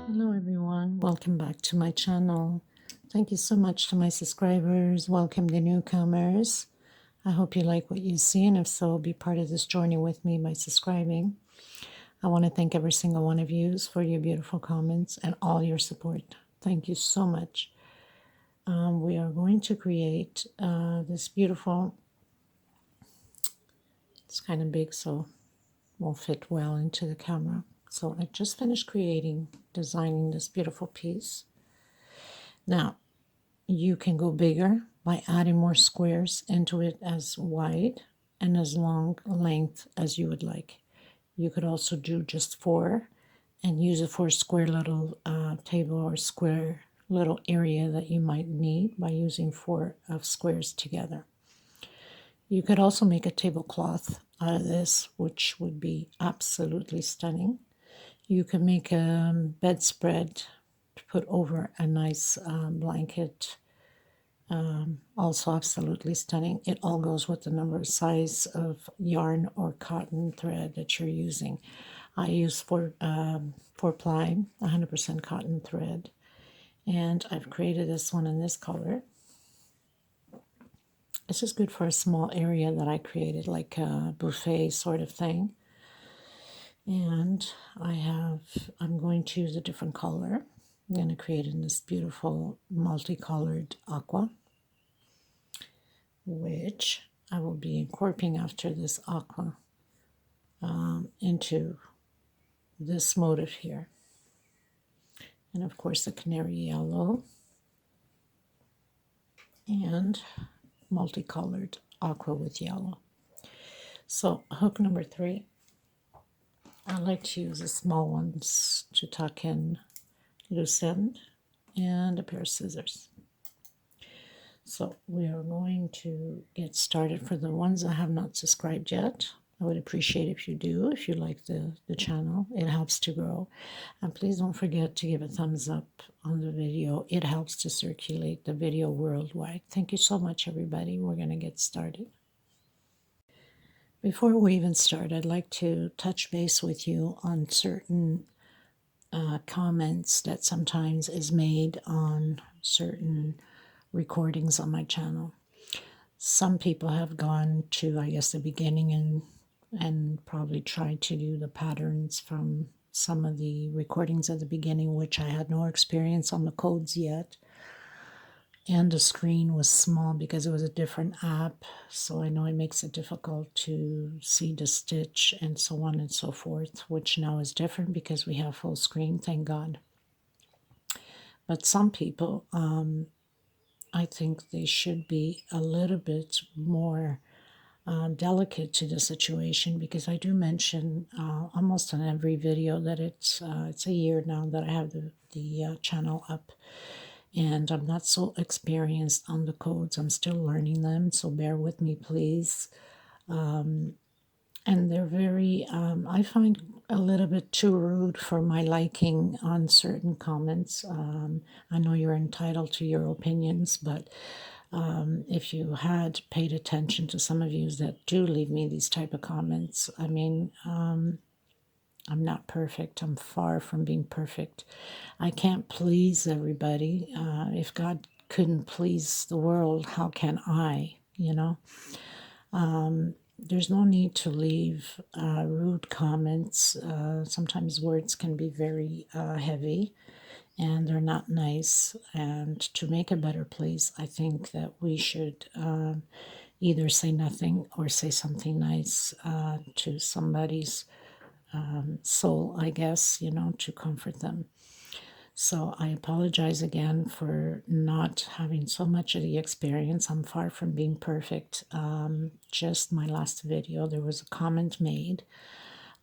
Hello everyone, welcome back to my channel. Thank you so much to my subscribers. Welcome the newcomers. I hope you like what you see, and if so, be part of this journey with me by subscribing. I want to thank every single one of you for your beautiful comments and all your support. Thank you so much. We are going to create this beautiful, it's kind of big so won't fit well into the camera. So I just finished designing this beautiful piece. Now, you can go bigger by adding more squares into it as wide and as long length as you would like. You could also do just 4 and use it for a square little table or square little area that you might need by using 4 of squares together. You could also make a tablecloth out of this, which would be absolutely stunning. You can make a bedspread to put over a nice blanket. Also absolutely stunning. It all goes with the number of size of yarn or cotton thread that you're using. I use 4-ply, 100% cotton thread, and I've created this one in this color. This is good for a small area that I created, like a buffet sort of thing. And I'm going to use a different color. I'm going to create in this beautiful multicolored aqua, which I will be incorporating after this aqua into this motif here. And of course the canary yellow and multicolored aqua with yellow. So hook number 3, I like to use the small ones to tuck in loose end and a pair of scissors. So we are going to get started. For the ones that have not subscribed yet, I would appreciate if you do, if you like the channel. It helps to grow. And please don't forget to give a thumbs up on the video. It helps to circulate the video worldwide. Thank you so much, everybody. We're going to get started. Before we even start, I'd like to touch base with you on certain comments that sometimes is made on certain recordings on my channel. Some people have gone to, I guess, the beginning and probably tried to do the patterns from some of the recordings at the beginning, which I had no experience on the codes yet. And the screen was small because it was a different app, so I know it makes it difficult to see the stitch and so on and so forth, which now is different because we have full screen, thank God. But some people, I think they should be a little bit more delicate to the situation, because I do mention almost on every video that it's a year now that I have the channel up, and I'm not so experienced on the codes. I'm still learning them, so bear with me, please. And they're very, I find a little bit too rude for my liking on certain comments. I know you're entitled to your opinions, but if you had paid attention to some of you that do leave me these type of comments, I mean, I'm not perfect. I'm far from being perfect. I can't please everybody. If God couldn't please the world, how can I, you know? There's no need to leave rude comments. Sometimes words can be very heavy and they're not nice. And to make a better place, I think that we should either say nothing or say something nice to somebody's soul, I guess, you know, to comfort them. So I apologize again for not having so much of the experience. I'm far from being perfect. Just my last video, there was a comment made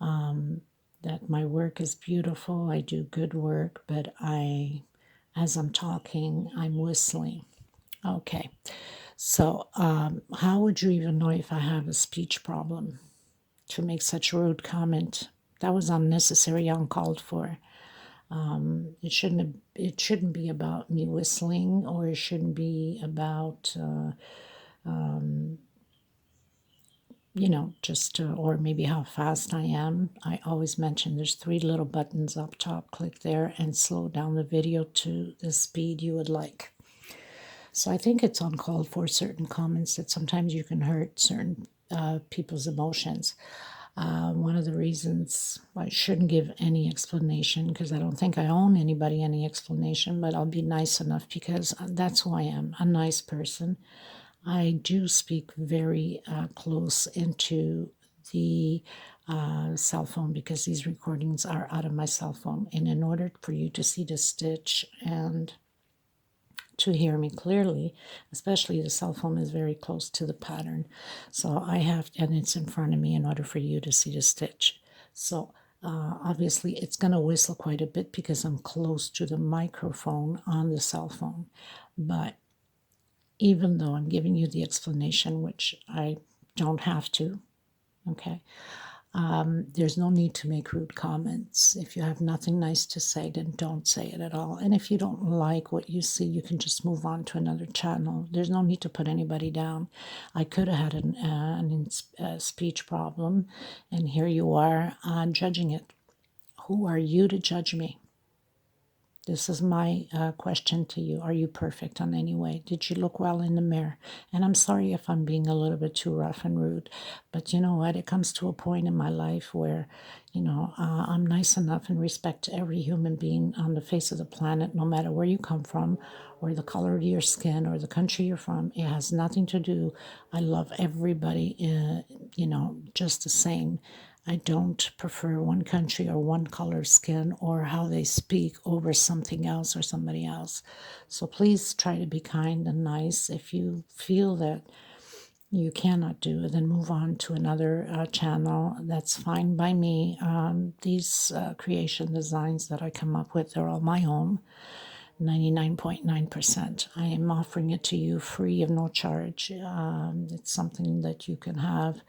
that my work is beautiful. I do good work, but as I'm talking, I'm whistling. Okay. So how would you even know if I have a speech problem to make such a rude comment? That was unnecessary, uncalled for. It shouldn't be about me whistling, or it shouldn't be about you know, just to, or maybe how fast I am. I always mention there's 3 little buttons up top. Click there and slow down the video to the speed you would like. So I think it's uncalled for certain comments that sometimes you can hurt certain people's emotions. One of the reasons I shouldn't give any explanation, because I don't think I own anybody any explanation, but I'll be nice enough because that's who I am, a nice person. I do speak very close into the cell phone because these recordings are out of my cell phone. And in order for you to see the stitch and to hear me clearly, especially the cell phone is very close to the pattern. So I have, and it's in front of me in order for you to see the stitch. So obviously it's going to whistle quite a bit because I'm close to the microphone on the cell phone. But even though I'm giving you the explanation, which I don't have to, okay, there's no need to make rude comments. If you have nothing nice to say, then don't say it at all. And if you don't like what you see, you can just move on to another channel. There's no need to put anybody down. I could have had a speech problem, and here you are judging it. Who are you to judge me? This is my question to you. Are you perfect in any way? Did you look well in the mirror? And I'm sorry if I'm being a little bit too rough and rude, but you know what? It comes to a point in my life where, you know, I'm nice enough and respect every human being on the face of the planet, no matter where you come from, or the color of your skin, or the country you're from. It has nothing to do. I love everybody, you know, just the same. I don't prefer one country or one color skin or how they speak over something else or somebody else. So please try to be kind and nice. If you feel that you cannot do it, then move on to another channel. That's fine by me. These creation designs that I come up with, they're all my own. 99.9%. I am offering it to you free of no charge. It's something that you can have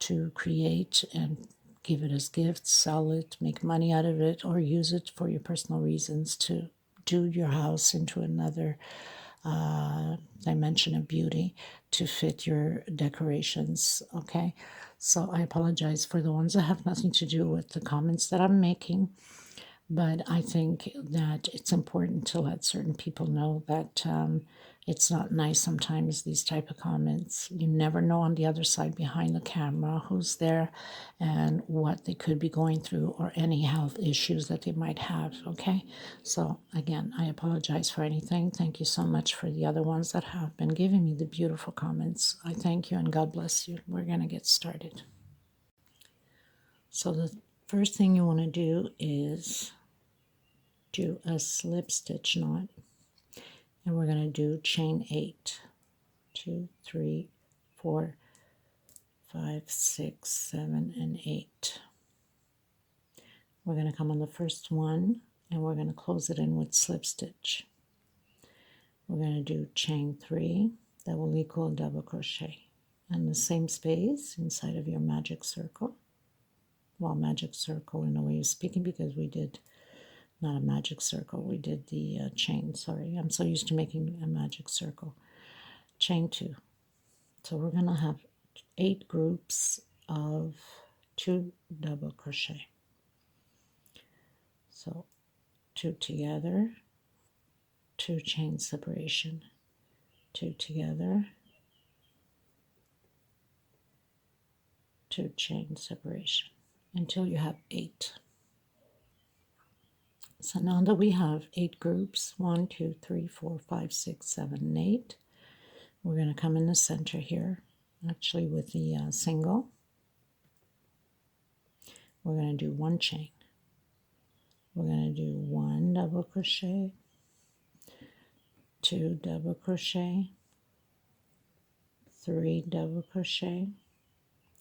to create and give it as gifts, sell it, make money out of it, or use it for your personal reasons to do your house into another dimension of beauty to fit your decorations. Okay, so I apologize for the ones that have nothing to do with the comments that I'm making. But I think that it's important to let certain people know that it's not nice sometimes, these type of comments. You never know on the other side behind the camera who's there and what they could be going through or any health issues that they might have, okay? So again, I apologize for anything. Thank you so much for the other ones that have been giving me the beautiful comments. I thank you and God bless you. We're going to get started. So the first thing you want to do is do a slip stitch knot, and we're going to do chain 8. 2, 3, 4, 5, 6, 7, and 8. We're going to come on the first one and we're going to close it in with slip stitch. We're going to do chain 3, that will equal double crochet, and the same space inside of your magic circle. Well, magic circle in a way of speaking, because we did not a magic circle, we did the chain. Sorry, I'm so used to making a magic circle. Chain 2. So we're going to have 8 groups of 2 double crochet. So 2 together, 2 chain separation, 2 together, 2 chain separation, until you have 8. So now that we have 8 groups, 1, 2, 3, 4, 5, 6, 7, and 8, we're going to come in the center here, actually with the single. We're going to do 1 chain. We're going to do 1 double crochet, 2 double crochet, 3 double crochet,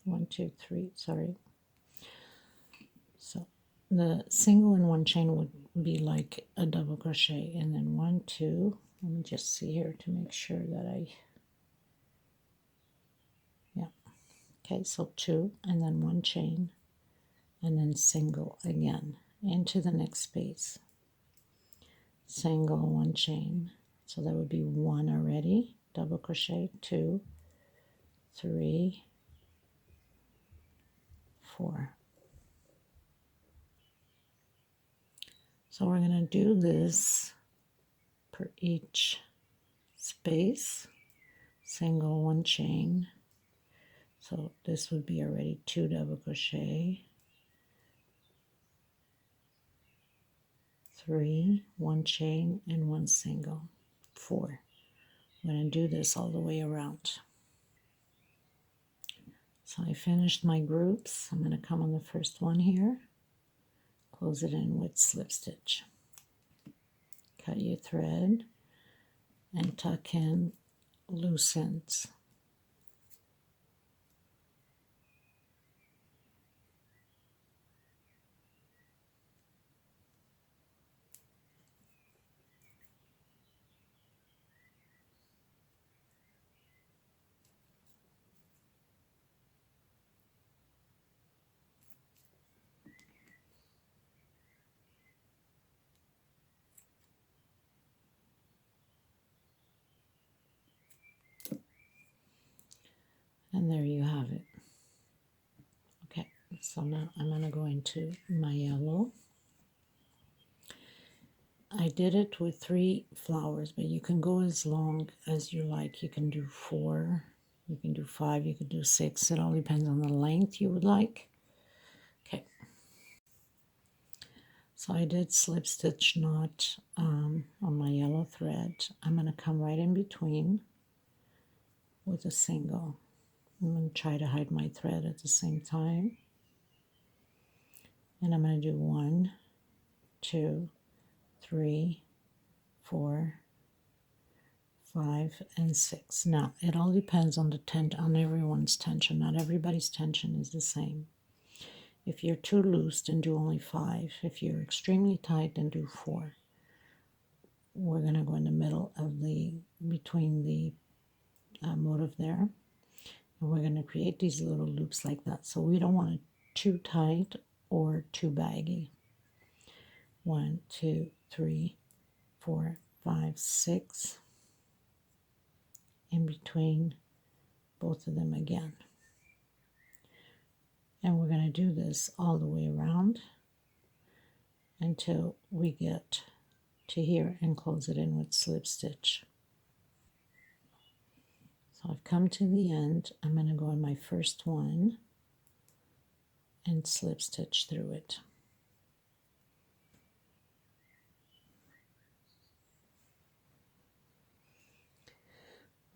1, 2, 3, sorry. So the single and 1 chain would be like a double crochet, and then 1, 2, let me just see here to make sure that yeah, okay, so 2 and then 1 chain, and then single again into the next space, single, 1 chain, so that would be 1 already, double crochet, 2, 3, 4. So we're going to do this per each space, single, 1 chain. So this would be already 2 double crochet, 3, 1 chain, and 1 single, 4. I'm going to do this all the way around. So I finished my groups. I'm going to come on the first one here, close it in with slip stitch. Cut your thread and tuck in loose ends. And there you have it. Okay, so now I'm going to go into my yellow. I did it with 3 flowers, but you can go as long as you like. You can do 4, you can do 5, you can do 6. It all depends on the length you would like. Okay. So I did slip stitch knot on my yellow thread. I'm going to come right in between with a single. I'm going to try to hide my thread at the same time. And I'm going to do 1, 2, 3, 4, 5, and 6. Now, it all depends on on everyone's tension. Not everybody's tension is the same. If you're too loose, then do only 5. If you're extremely tight, then do 4. We're going to go in the middle of between the motif there. And we're going to create these little loops like that. So we don't want it too tight or too baggy. 1, 2, 3, 4, 5, 6. In between both of them again. And we're going to do this all the way around until we get to here and close it in with slip stitch. So I've come to the end. I'm going to go in my first one and slip stitch through it.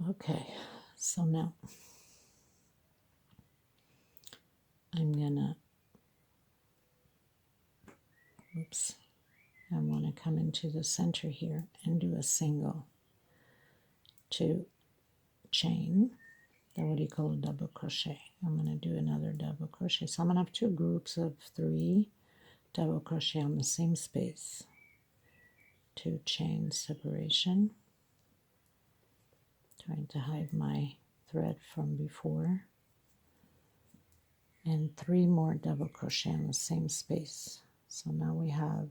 Okay, so now I'm gonna, I want to come into the center here and do a single, 2 chain, then what do you call a double crochet? I'm going to do another double crochet. So I'm going to have 2 groups of 3 double crochet on the same space, 2 chain separation, trying to hide my thread from before, and 3 more double crochet on the same space. So now we have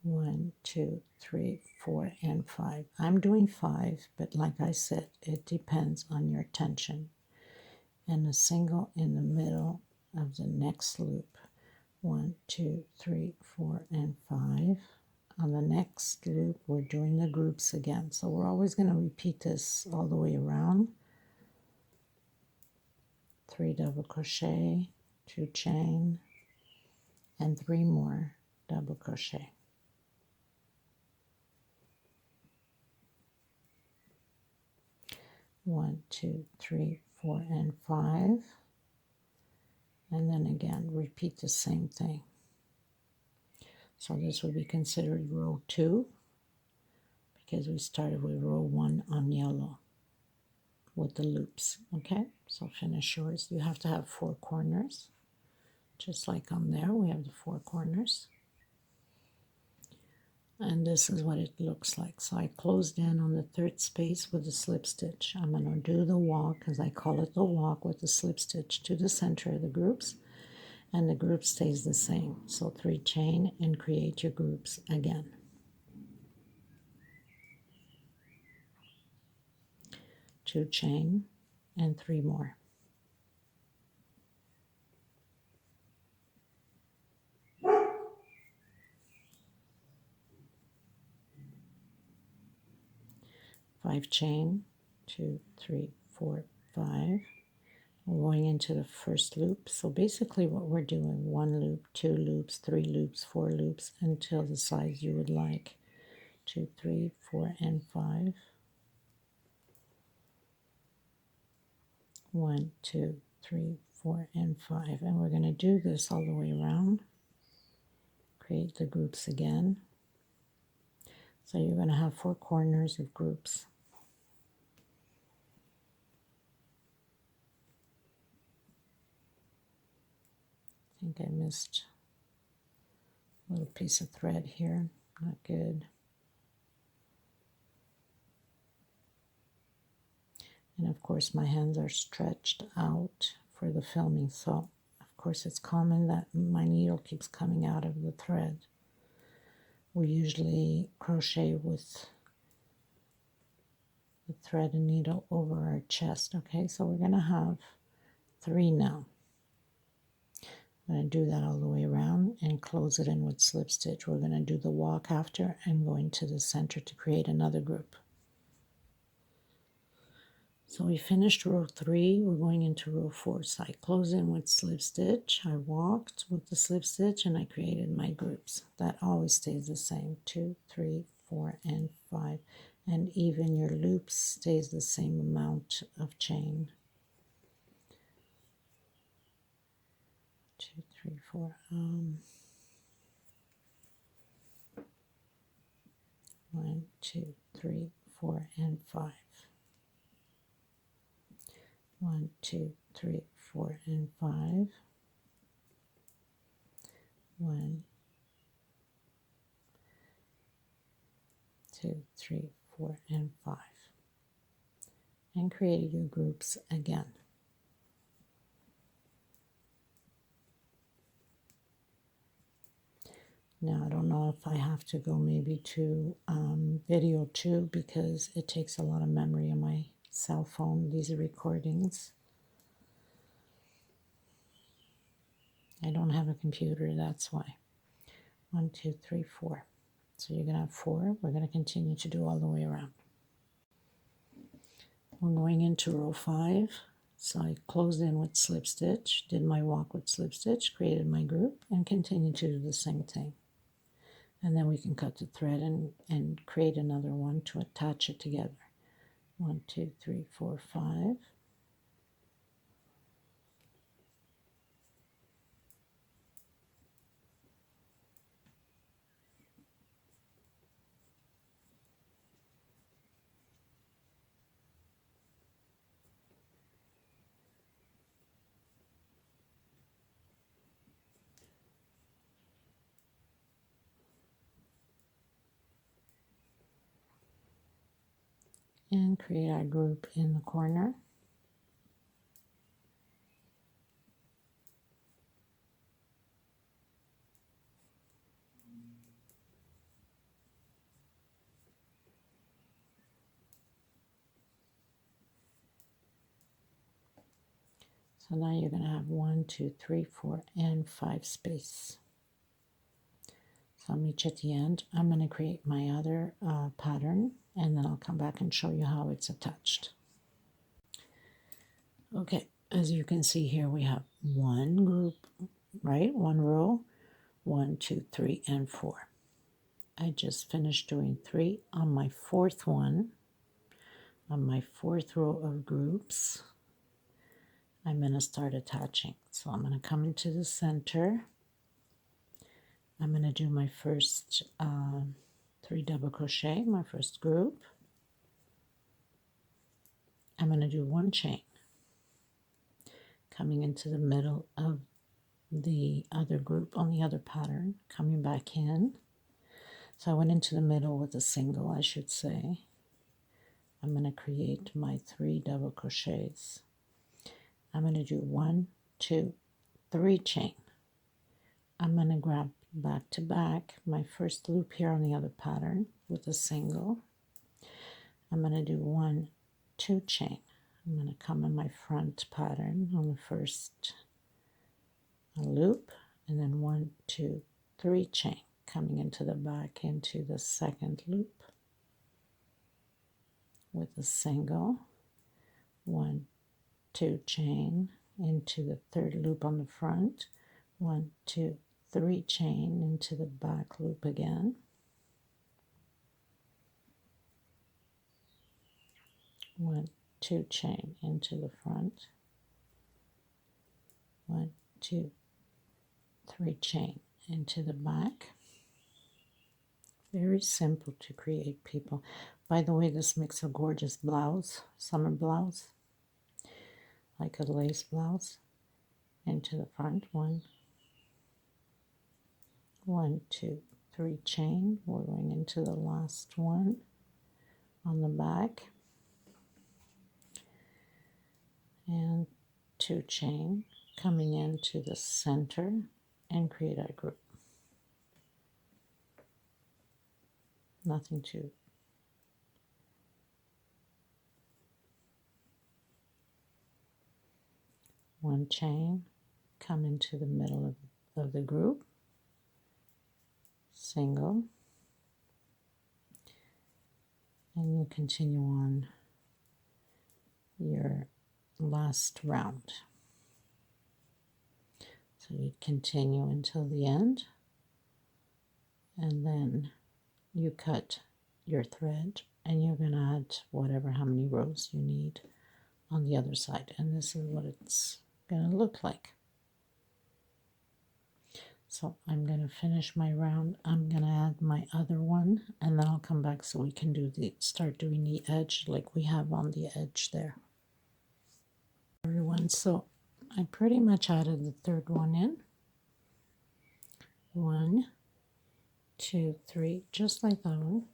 1, 2, 3, 4, and 5. I'm doing 5, but like I said, it depends on your tension. And a single in the middle of the next loop. 1, 2, 3, 4, and 5. On the next loop, we're doing the groups again. So we're always going to repeat this all the way around. 3 double crochet, 2 chain, and 3 more double crochet. One, 2, 3, 4, and 5. And then again, repeat the same thing. So this would be considered row 2 because we started with row 1 on yellow with the loops. Okay, so finish yours. You have to have 4 corners, just like on there we have the 4 corners. And this is what it looks like. So I closed in on the 3rd space with a slip stitch. I'm going to do the walk, as I call it, the walk with the slip stitch to the center of the groups, and the group stays the same. So 3 chain and create your groups again. 2 chain and 3 more. 5 chain, 2, 3, 4, 5. We're going into the first loop. So basically what we're doing, 1 loop, 2 loops, 3 loops, 4 loops until the size you would like. 2, 3, 4, and 5. 1, 2, 3, 4, and 5. And we're going to do this all the way around. Create the groups again. So you're going to have 4 corners of groups. I think I missed a little piece of thread here. Not good. And of course my hands are stretched out for the filming, so of course it's common that my needle keeps coming out of the thread. We usually crochet with the thread and needle over our chest. Okay, so we're going to have 3 now. I'm going to do that all the way around and close it in with slip stitch. We're going to do the walk after and go into the center to create another group. So we finished row 3, we're going into row 4. So I close in with slip stitch, I walked with the slip stitch, and I created my groups. That always stays the same, 2, 3, 4, and 5. And even your loops stays the same amount of chain. 2, 3, 4. 1, 2, 3, 4, and 5. 1, 2, 3, 4, and 5. 1, 2, 3, 4, and 5. And create your groups again. Now I don't know if I have to go maybe to video 2 because it takes a lot of memory on my cell phone, these recordings. I don't have a computer, that's why. 1, 2, 3, 4. So you're going to have 4. We're going to continue to do all the way around. We're going into row 5. So I closed in with slip stitch, did my walk with slip stitch, created my group, and continued to do the same thing. And then we can cut the thread and create another one to attach it together. 1, 2, 3, 4, 5. And create our group in the corner. So now you're going to have 1, 2, 3, 4, and 5 space. So I'll meet you at the end. I'm going to create my other pattern, and then I'll come back and show you how it's attached. Okay, as you can see here, we have 1 group, right? 1 row, 1, 2, 3, and 4. I just finished doing 3 on my 4th one. On my 4th row of groups, I'm going to start attaching. So I'm going to come into the center. I'm going to do my first 3 double crochet, my first group. I'm going to do 1 chain, coming into the middle of the other group on the other pattern, coming back in. So I went into the middle with a single, I should say. I'm going to create my 3 double crochets. I'm going to do 1, 2, 3 chain. I'm going to grab back to back my first loop here on the other pattern with a single. I'm going to do 1, 2 chain. I'm going to come in my front pattern on the first loop, and then 1, 2, 3 chain, coming into the back into the second loop with a single, 1, 2 chain into the third loop on the front, 1, 2, 3 chain into the back loop again, 1, 2 chain into the front, 1, 2, 3 chain into the back. Very simple to create, people. By the way, this makes a gorgeous blouse, summer blouse, like a lace blouse. Into the front, 1, 1, 2, 3 chain. We're going into the last one on the back, and 2 chain coming into the center and create our group. Nothing to one chain, come into the middle of the group, single, and you continue on your last round. So you continue until the end, and then you cut your thread, and you're going to add how many rows you need on the other side, and this is what it's going to look like. So I'm going to finish my round. I'm going to add my other one, and then I'll come back so we can start doing the edge like we have on the edge there. Everyone, so I pretty much added the third one in. 1, 2, 3, just like that one.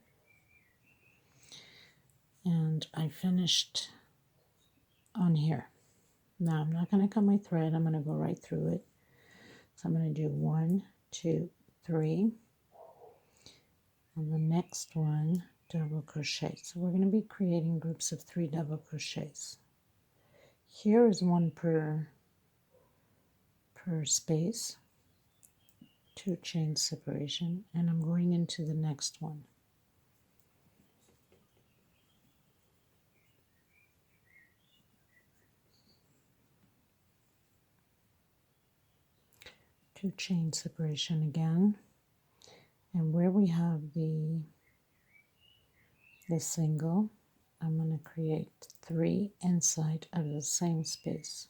And I finished on here. Now I'm not going to cut my thread. I'm going to go right through it. So I'm going to do 1, 2, 3. And the next one, double crochet. So we're going to be creating groups of 3 double crochets. Here is 1 per space, 2 chain separation, and I'm going into the next one. Two chain separation again, and where we have the single, I'm going to create 3 inside of the same space.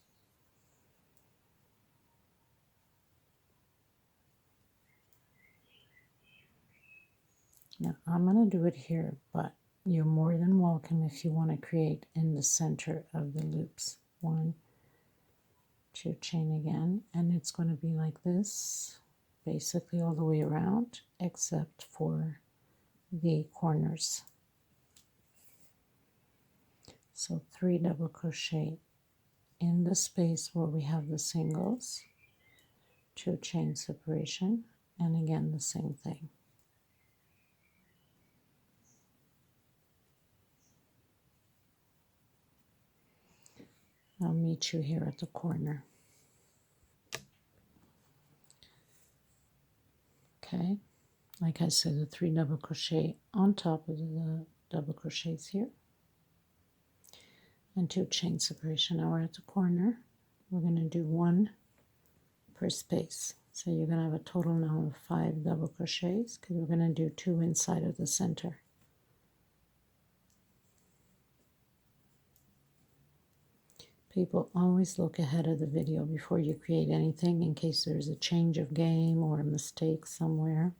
Now I'm going to do it here, but you're more than welcome if you want to create in the center of the loops. 1, 2 chain again, and it's going to be like this basically all the way around except for the corners. So 3 double crochet in the space where we have the singles, 2 chain separation, and again the same thing. I'll meet you here at the corner. Okay, like I said, the 3 double crochet on top of the double crochets here, and 2 chain separation. Now we're at the corner. We're going to do 1 per space. So you're going to have a total now of 5 double crochets because we're going to do 2 inside of the center. People, always look ahead of the video before you create anything in case there's a change of game or a mistake somewhere.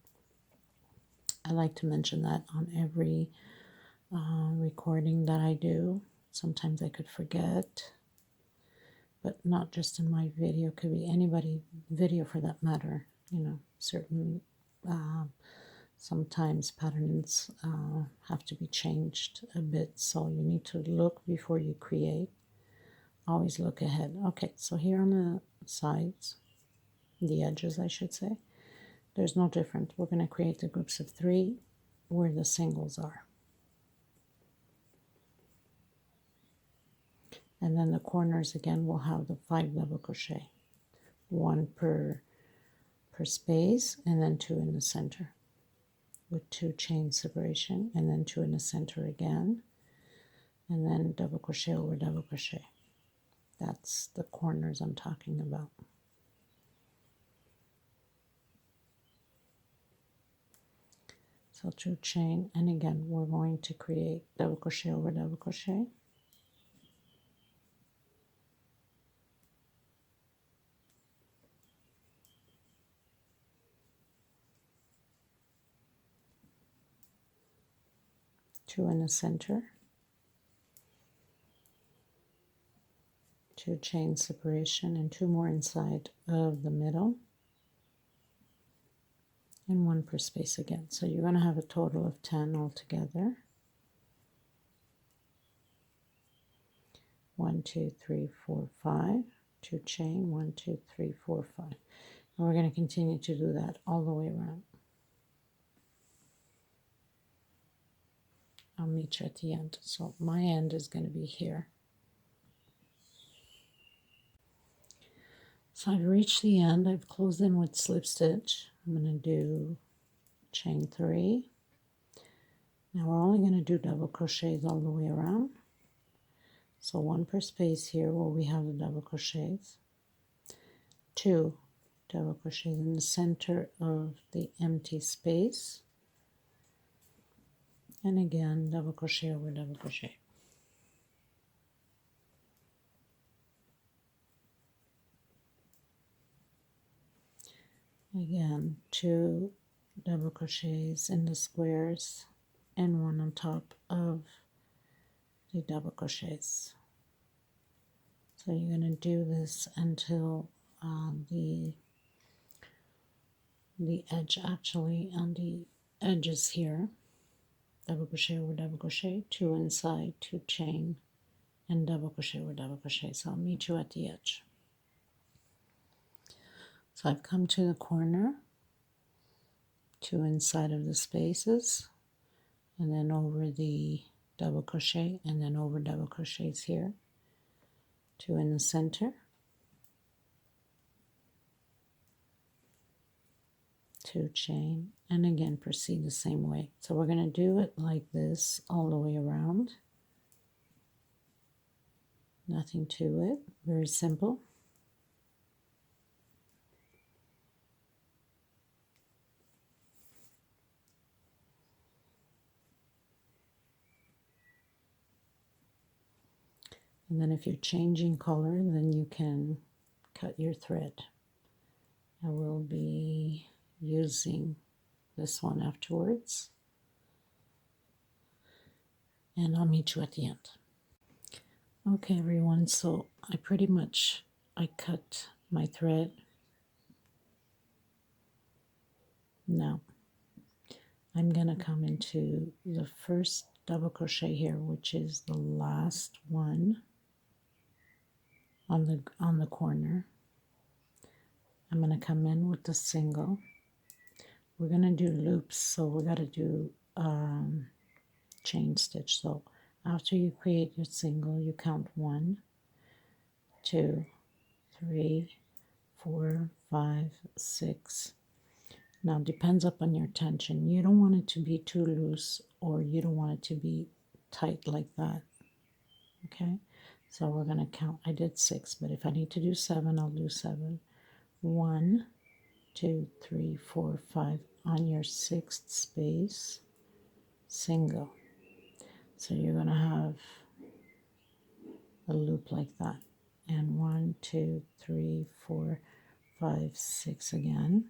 I like to mention that on every recording that I do. Sometimes I could forget, but not just in my video. It could be anybody's video for that matter. You know, certain sometimes patterns have to be changed a bit, so you need to look before you create. Always look ahead. Okay, so here on the sides, the edges I should say, there's no different. We're going to create the groups of 3 where the singles are. And then the corners again will have the 5 double crochet. 1 per space, and then 2 in the center with 2 chain separation, and then 2 in the center again. and then double crochet over double crochet. That's the corners I'm talking about. So 2 chain, and again we're going to create double crochet over double crochet. Two in the center, 2 chain separation, and 2 more inside of the middle, and 1 per space again. So you're going to have a total of 10 altogether. 1, 2, 3, 4, 5, 2 chain, 1, 2, 3, 4, 5. And we're going to continue to do that all the way around. I'll meet you at the end. So my end is going to be here. So I've reached the end. I've closed in with slip stitch. I'm going to do chain 3. Now we're only going to do double crochets all the way around. So 1 per space here where we have the double crochets. 2 double crochets in the center of the empty space. And again, double crochet over double crochet. Again, 2 double crochets in the squares and 1 on top of the double crochets. So you're going to do this until the edge, actually on the edges here. Double crochet over double crochet, 2 inside, 2 chain, and double crochet over double crochet. So I'll meet you at the edge. So I've come to the corner, 2 inside of the spaces, and then over the double crochet, and then over double crochets here, 2 in the center, 2 chain, and again proceed the same way. So we're going to do it like this all the way around. Nothing to it, very simple. And then if you're changing color, then you can cut your thread. I will be using this one afterwards. And I'll meet you at the end. Okay, everyone, so I cut my thread. Now, I'm going to come into the first double crochet here, which is the last one on the corner. I'm going to come in with the single. We're going to do loops, so we got to do chain stitch. So after you create your single, you count 1, 2, 3, 4, 5, 6. Now depends upon your tension. You don't want it to be too loose, or you don't want it to be tight like that. Okay, so we're going to count. I did 6, but if I need to do 7, I'll do 7. 1, 2, 3, 4, 5 on your 6th space, single. So you're going to have a loop like that, and 1, 2, 3, 4, 5, 6 again.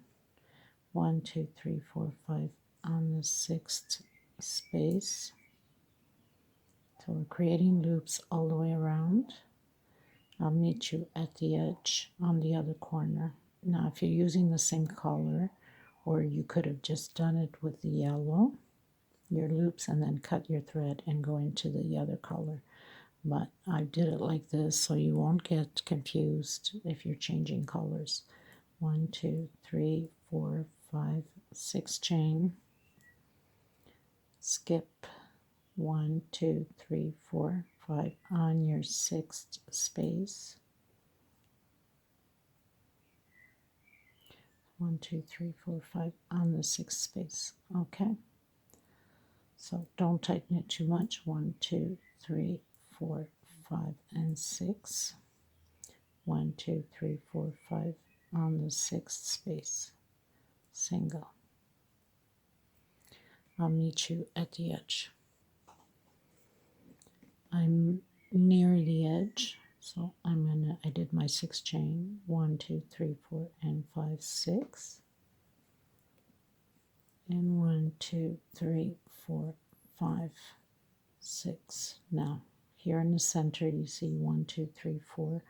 1, 2, 3, 4, 5 on the 6th space. So we're creating loops all the way around. I'll meet you at the edge on the other corner. Now if you're using the same color, or you could have just done it with the yellow, your loops, and then cut your thread and go into the other color. But I did it like this so you won't get confused if you're changing colors. 1, 2, 3, 4, 5, 6 chain, skip 1, 2, 3, 4, 5 on your 6th space. 1, 2, 3, 4, 5 on the 6th space. Okay, so don't tighten it too much. 1, 2, 3, 4, 5, and 6. 1, 2, 3, 4, 5 on the 6th space, single. I'll meet you at the edge. I'm near the edge, so I did my 6 chain, 1, 2, 3, 4, and 5, 6. And 1, 2, 3, 4, 5, 6. Now, here in the center, you see 1, 2, 3, 4.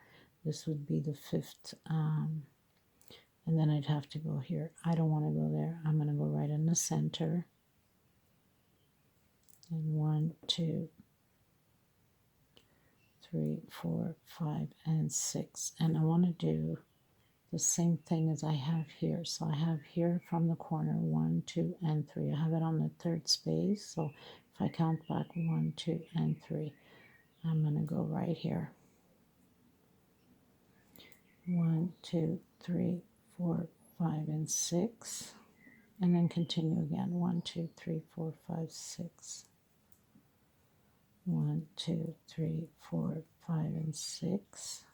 This would be the 5th, and then I'd have to go here. I don't want to go there. I'm going to go right in the center. And 1, 2, 3, 4, 5, and 6. And I want to do the same thing as I have here. So I have here from the corner 1, 2, and 3. I have it on the 3rd space. So if I count back 1, 2, and 3, I'm going to go right here. 1, 2, 3, 4, 5, and 6. And then continue again. 1, 2, 3, 4, 5, 6. 1, 2, 3, 4, 5, and 6.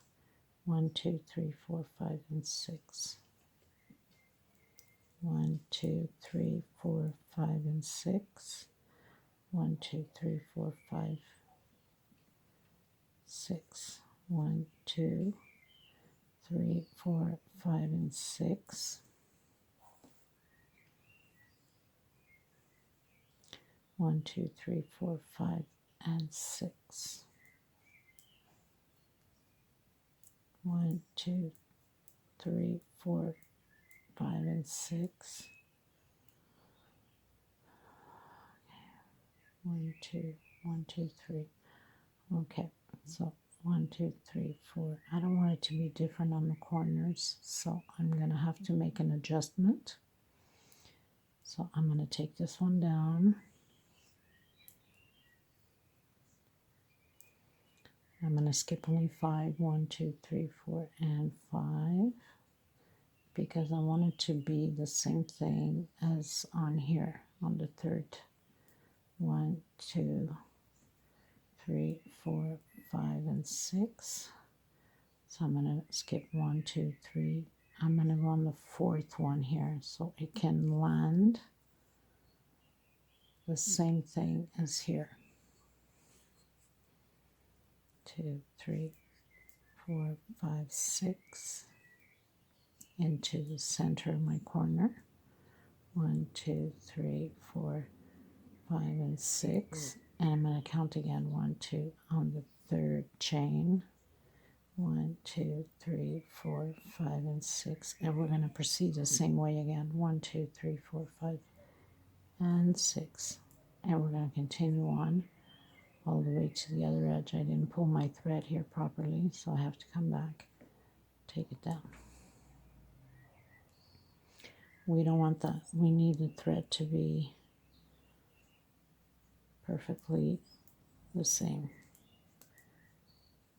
1, 2, 3, 4, 5, and 6. 1, 2, 3, 4, 5, and 6. 1, 2, 3, 4, 5, 6. 1, 2, 3, 4, 5, and 6. 1, 2, 3, 4, 5, and 6. 1, 2, 3, 4, 5, and 6. 1, 2, 1, 2, 3. Okay, so 1, 2, 3, 4. I don't want it to be different on the corners, so I'm going to have to make an adjustment. So I'm going to take this one down. I'm going to skip only 5. 1, 2, 3, 4, and 5. Because I want it to be the same thing as on here, on the 3rd. 1, 2, 3, 4, 5, and 6. So I'm going to skip 1, 2, 3. I'm going to go on the 4th one here so it can land the same thing as here. 2, 3, 4, 5, 6 into the center of my corner. 1, 2, 3, 4, 5, and 6. And I'm going to count again 1, 2 on the 3rd chain. 1, 2, 3, 4, 5, and 6. And we're going to proceed the same way again. 1, 2, 3, 4, 5, and 6. And we're going to continue on all the way to the other edge. I didn't pull my thread here properly, so I have to come back, take it down. We don't want that. We need the thread to be perfectly the same.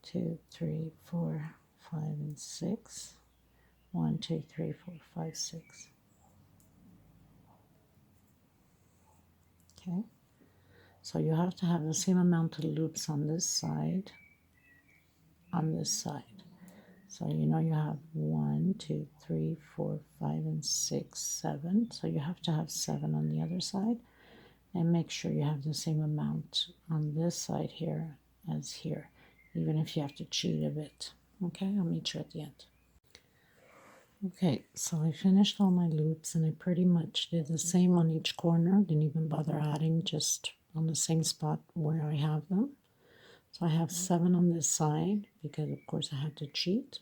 2, 3, 4, 5, and 6. 1, 2, 3, 4, 5, 6. Okay. So you have to have the same amount of loops on this side, So you know you have 1, 2, 3, 4, 5, and 6, 7. So you have to have 7 on the other side. And make sure you have the same amount on this side here as here, even if you have to cheat a bit. Okay, I'll meet you at the end. Okay, so I finished all my loops and I pretty much did the same on each corner. Didn't even bother adding, just on the same spot where I have them. So I have 7 on this side because of course I had to cheat.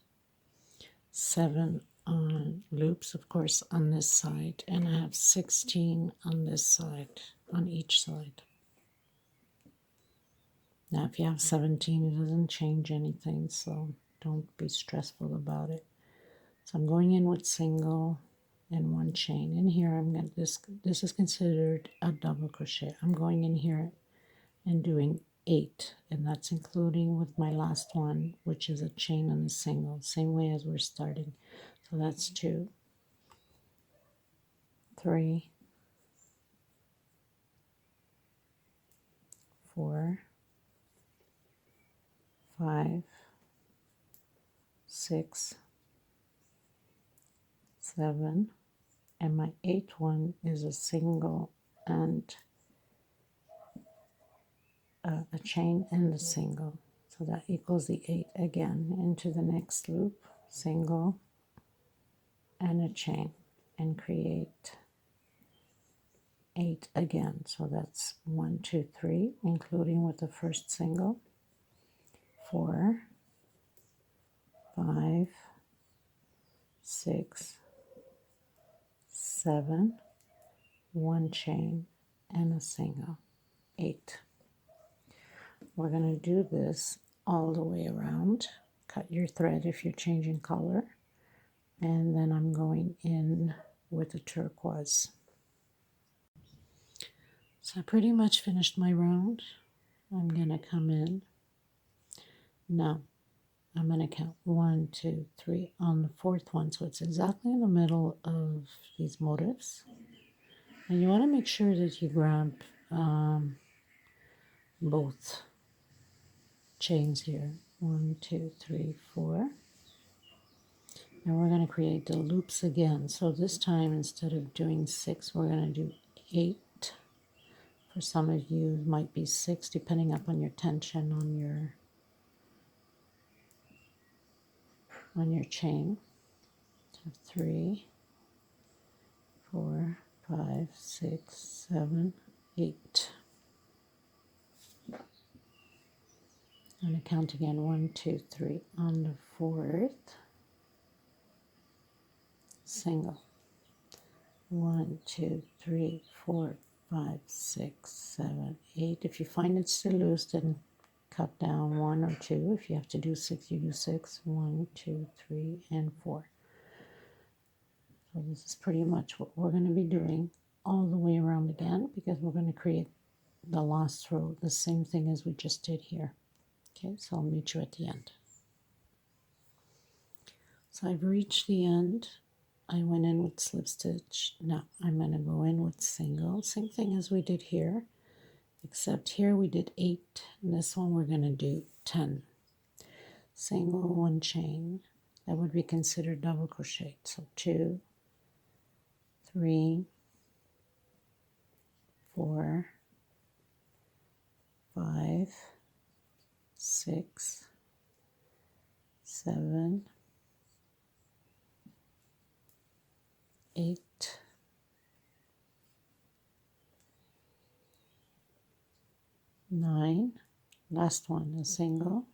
7 on loops, of course, on this side, and I have 16 on this side, on each side. Now if you have 17, it doesn't change anything, so don't be stressful about it. So I'm going in with single and 1 chain. In here I'm going this is considered a double crochet. I'm going in here and doing 8, and that's including with my last one, which is a chain and a single, same way as we're starting. So that's 2, 3, 4, 5, 6, 7, and my 8th one is a single and a chain and a single. So that equals the 8 again. Into the next loop, single and a chain, and create 8 again. So that's 1, 2, 3, including with the first single, 4, 5, 6, 7, 1 chain and a single, 8. We're going to do this all the way around. Cut your thread if you're changing color, and then I'm going in with the turquoise. So I pretty much finished my round. I'm going to come in. Now I'm going to count 1, 2, 3 on the 4th one, so it's exactly in the middle of these motifs. And you want to make sure that you grab both chains here. 1, 2, 3, 4. And we're going to create the loops again. So this time, instead of doing 6, we're going to do 8. For some of you, it might be 6, depending upon your tension on your chain. So 3, 4, 5, 6, 7, 8. I'm going to count again. 1, 2, 3 on the 4th. Single. 1, 2, 3, 4, 5, 6, 7, 8. If you find it still loose, then cut down 1 or 2. If you have to do 6, you do 6. 1, 2, 3, and 4. So this is pretty much what we're going to be doing all the way around again, because we're going to create the last row, the same thing as we just did here. Okay, so I'll meet you at the end. So I've reached the end. I went in with slip stitch. Now I'm going to go in with single. Same thing as we did here, except here we did 8. And this one we're going to do 10. Single, 1 chain. That would be considered double crochet. So 2, 3, 4, 5, 6, 7, 8, 9. Last one, a single,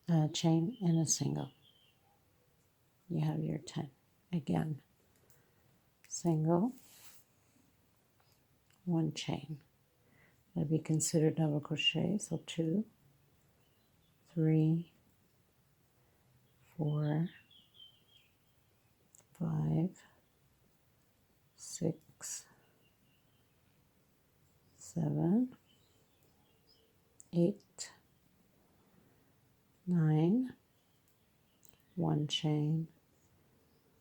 a chain, and a single. You have your 10. Again, single, 1 chain. That'd be considered double crochet. So 2, 3, 4, 5, 6, 7, 8, 9, 1 chain,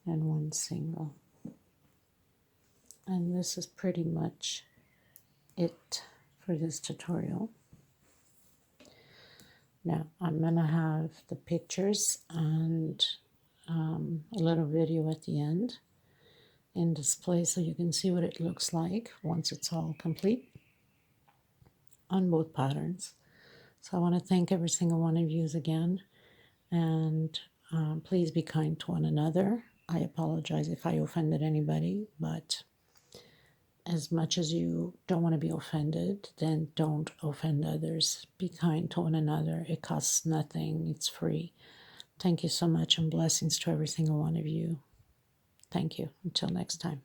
and 1 single. And this is pretty much it for this tutorial. Now I'm going to have the pictures and a little video at the end in display so you can see what it looks like once it's all complete on both patterns. So I want to thank every single one of you again, and please be kind to one another. I apologize if I offended anybody, but as much as you don't want to be offended, then don't offend others. Be kind to one another. It costs nothing. It's free. Thank you so much, and blessings to every single one of you. Thank you. Until next time.